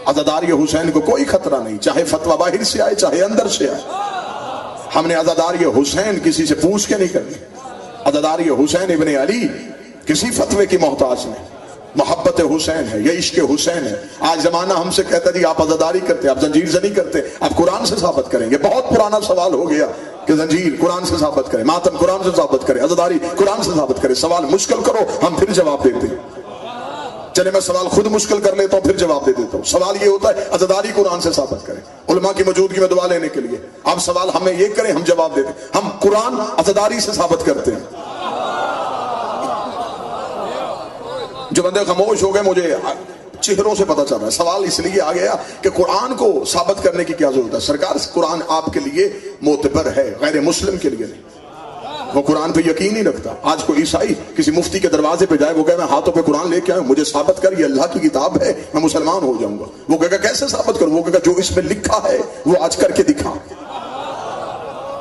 عزاداری حسین کو کوئی خطرہ نہیں، چاہے فتویٰ باہر سے آئے چاہے اندر سے آئے. ہم نے عزاداری حسین کسی سے پوچھ کے نہیں کرنی. عزاداری حسین ابن علی کسی فتوے کی محتاج نہیں. محبت حسین ہے، یہ عشق حسین ہے. آج زمانہ ہم سے کہتا ہے آپ عزاداری کرتے، آپ زنجیر سے نہیں کرتے، آپ قرآن سے ثابت کریں گے. بہت پرانا سوال ہو گیا کہ زنجیر قرآن سے ثابت کریں، ماتم قرآن سے ثابت کریں، عزاداری قرآن سے ثابت کریں. سوال مشکل کرو، ہم پھر جواب دیتے ہیں. چلے میں سوال خود مشکل کر لیتا ہوں پھر جواب دے دیتا ہوں. سوال یہ ہوتا ہے عزاداری قرآن سے ثابت کریں، علماء کی موجودگی میں دعا لینے کے لیے. آپ سوال ہمیں یہ کریں، ہم جواب دیتے ہیں. ہم قرآن عزاداری سے ثابت کرتے ہیں. جو بندے خاموش ہو گئے، مجھے چہروں سے پتہ چل رہا ہے. سوال اس لیے آ گیا کہ قرآن کو ثابت کرنے کی کیا ضرورت ہے؟ سرکار قرآن آپ کے لیے معتبر ہے، غیر مسلم کے لیے نہیں. وہ قرآن پہ یقین نہیں رکھتا. آج کوئی عیسائی کسی مفتی کے دروازے پہ جائے، وہ کہے میں ہاتھوں پہ قرآن لے کے آیا ہوں، مجھے ثابت کر یہ اللہ کی کتاب ہے، میں مسلمان ہو جاؤں گا. وہ کہے گا کیسے ثابت کروں؟ وہ کہے گا جو اس میں لکھا ہے وہ آج کر کے دکھا.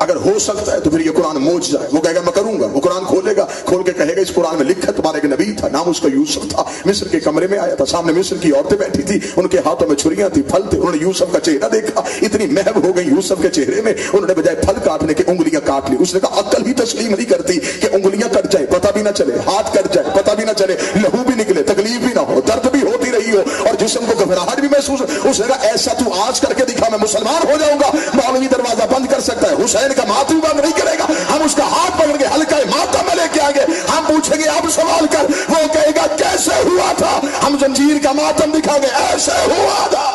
اگر ہو سکتا ہے تو پھر یہ قرآن موجزہ ہے. وہ کہے گا میں کروں گا. وہ قرآن کھولے گا، کھول کے کہے گا اس قرآن میں لکھا ہے تمہارا ایک نبی تھا، نام اس کا یوسف تھا، مصر کے کمرے میں آیا تھا، سامنے مصر کی عورتیں بیٹھی تھی، ان کے ہاتھوں میں چھریاں تھی، پھل تھے، انہوں نے یوسف کا چہرہ دیکھا، اتنی محب ہو گئی یوسف کے چہرے میں، انہوں نے بجائے پھل کاٹنے کے انگلیاں کاٹ لی. اس نے کہا عقل ہی تسلیم نہیں کرتی کہ انگلیاں کٹ جائیں پتہ بھی نہ چلے، ہاتھ کٹ جائے پتہ بھی نہ چلے، لہو بھی نکلے تکلیف بھی نہ ہو، درد بھی ہوتی رہی ہو اور جسم کو گھبراہٹ بھی محسوس ہو. اس نے کہا ایسا تو آج کر کے دکھا، میں مسلمان ہو جاؤں گا. مولوی دروازہ بند کر سکتا ہے، حسین کا ماتم بند نہیں کرے گا. ہم اس کا ہاتھ پکڑ کے ہلکا ماتم میں لے کے آگے ہم پوچھیں گے اب سوال کر، وہ کہے گا کیسے ہوا تھا؟ ہم زنجیر کا ماتم دکھا گے، ایسے ہوا تھا.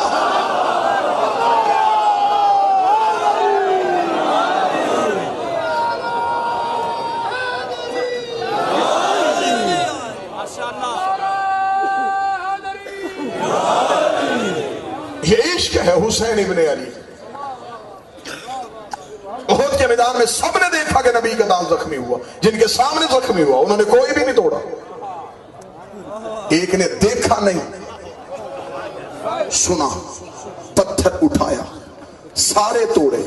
یہ عشق ہے حسین ابن علی. احد کے میدان میں سب نے دیکھا کہ نبی کا دان زخمی ہوا، جن کے سامنے زخمی ہوا انہوں نے کوئی بھی نہیں توڑا. ایک نے دیکھا نہیں، سنا، پتھر اٹھایا، سارے توڑے.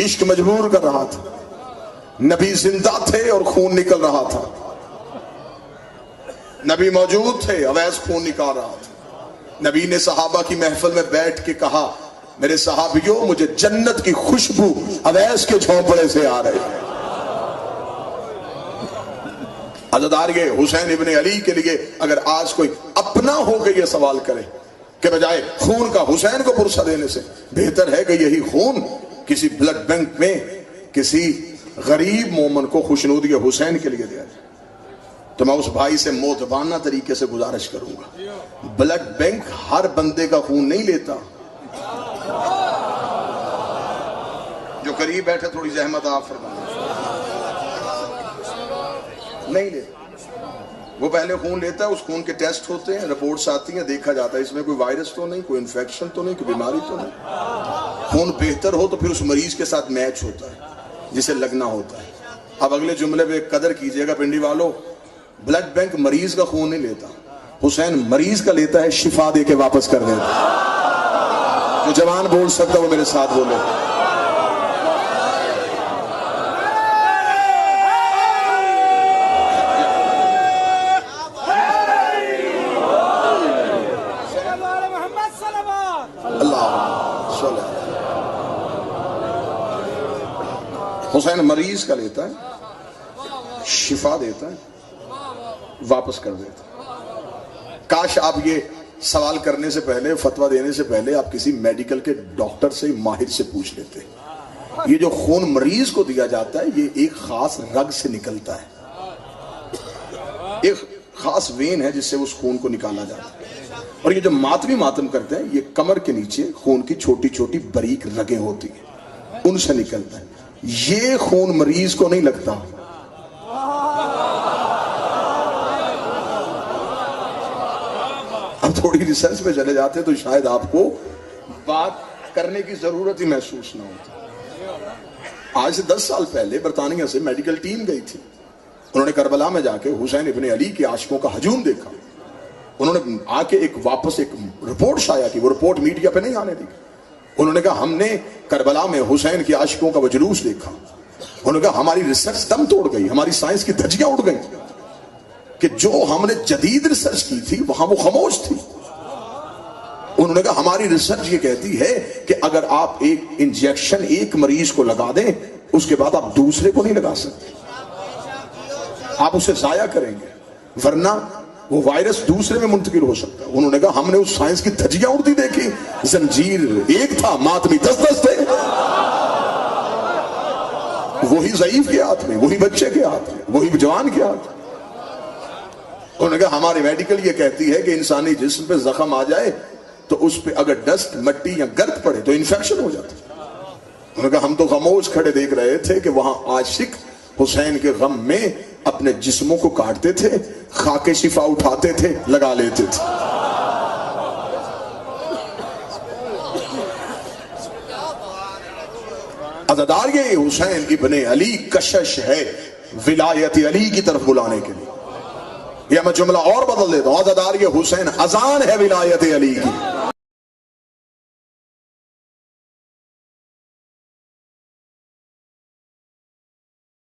عشق مجبور کر رہا تھا. نبی زندہ تھے اور خون نکل رہا تھا. نبی موجود تھے، اویس خون نکال رہا تھا. نبی نے صحابہ کی محفل میں بیٹھ کے کہا میرے صحابیوں مجھے جنت کی خوشبو اویس کے جھونپڑے سے آ رہے ہیں. عزاداری حسین ابن علی کے لیے اگر آج کوئی اپنا ہو کے یہ سوال کرے کہ بجائے خون کا حسین کو پرسہ دینے سے بہتر ہے کہ یہی خون کسی بلڈ بینک میں کسی غریب مومن کو خوشنودی حسین کے لیے دیا جائے، تو میں اس بھائی سے موتبانہ طریقے سے گزارش کروں گا. بلڈ بینک ہر بندے کا خون نہیں لیتا. جو قریب بیٹھے تھوڑی زحمت آپ فرمائیں، نہیں لیتا. وہ پہلے خون لیتا ہے، اس خون کے ٹیسٹ ہوتے ہیں، رپورٹس آتی ہیں، دیکھا جاتا ہے اس میں کوئی وائرس تو نہیں، کوئی انفیکشن تو نہیں، کوئی بیماری تو نہیں. خون بہتر ہو تو پھر اس مریض کے ساتھ میچ ہوتا ہے جسے لگنا ہوتا ہے. اب اگلے جملے پہ قدر کیجئے گا پنڈی والوں، بلڈ بینک مریض کا خون نہیں لیتا، حسین مریض کا لیتا ہے، شفا دے کے واپس کر دیتا. جو جوان بول سکتا وہ میرے ساتھ بولے. حسین مریض کا لیتا ہے، شفا دیتا ہے، واپس کر دیتا ہے. کاش آپ یہ سوال کرنے سے پہلے، فتویٰ دینے سے پہلے آپ کسی میڈیکل کے ڈاکٹر سے، ماہر سے پوچھ لیتے. یہ جو خون مریض کو دیا جاتا ہے یہ ایک خاص رگ سے نکلتا ہے، ایک خاص وین ہے جس سے اس خون کو نکالا جاتا ہے. اور یہ جو ماتمی ماتم کرتے ہیں یہ کمر کے نیچے خون کی چھوٹی چھوٹی باریک رگیں ہوتی ہیں، ان سے نکلتا ہے. یہ خون مریض کو نہیں لگتا. اب تھوڑی ریسرچ میں چلے جاتے تو شاید آپ کو بات کرنے کی ضرورت ہی محسوس نہ ہوتی. آج سے 10 سال پہلے برطانیہ سے میڈیکل ٹیم گئی تھی. انہوں نے کربلا میں جا کے حسین ابن علی کے عاشقوں کا ہجوم دیکھا. انہوں نے آ کے واپس ایک رپورٹ شائع کی. وہ رپورٹ میڈیا پہ نہیں آنے دی. انہوں نے کہا ہم نے کربلا میں حسین کے عاشقوں کا وہ جلوس دیکھا. انہوں نے کہا ہماری ریسرچ دم توڑ گئی، ہماری سائنس کی دھجیاں اڑ گئیں کہ جو ہم نے جدید ریسرچ کی تھی وہاں وہ خاموش تھی. انہوں نے کہا ہماری ریسرچ یہ کہتی ہے کہ اگر آپ ایک انجیکشن ایک مریض کو لگا دیں اس کے بعد آپ دوسرے کو نہیں لگا سکتے, آپ اسے ضائع کریں گے, ورنہ وہ وائرس دوسرے میں منتقل ہو سکتا ہے. انہوں نے کہا ہم نے اس سائنس کی دھجیاں اڑتی دیکھی, زنجیر ایک تھا, ماتمی 10 تھے, وہی ضعیف کے ہاتھ میں, وہی بچے کے ہاتھ میں, وہی جوان کے ہاتھ میں. انہوں نے کہا ہماری میڈیکل یہ کہتی ہے کہ انسانی جسم پہ زخم آ جائے تو اس پہ اگر ڈسٹ, مٹی یا گرد پڑے تو انفیکشن ہو جاتا ہے. انہوں نے کہا ہم تو خاموش کھڑے دیکھ رہے تھے کہ وہاں عاشق حسین کے غم میں اپنے جسموں کو کاٹتے تھے, خاک شفا اٹھاتے تھے, لگا لیتے تھے. عزادار یہ حسین ابن علی کشش ہے ولایت علی کی طرف بلانے کے لیے. یا میں جملہ اور بدل دیتا ہوں, عزادار یہ حسین اذان ہے ولایت علی کی.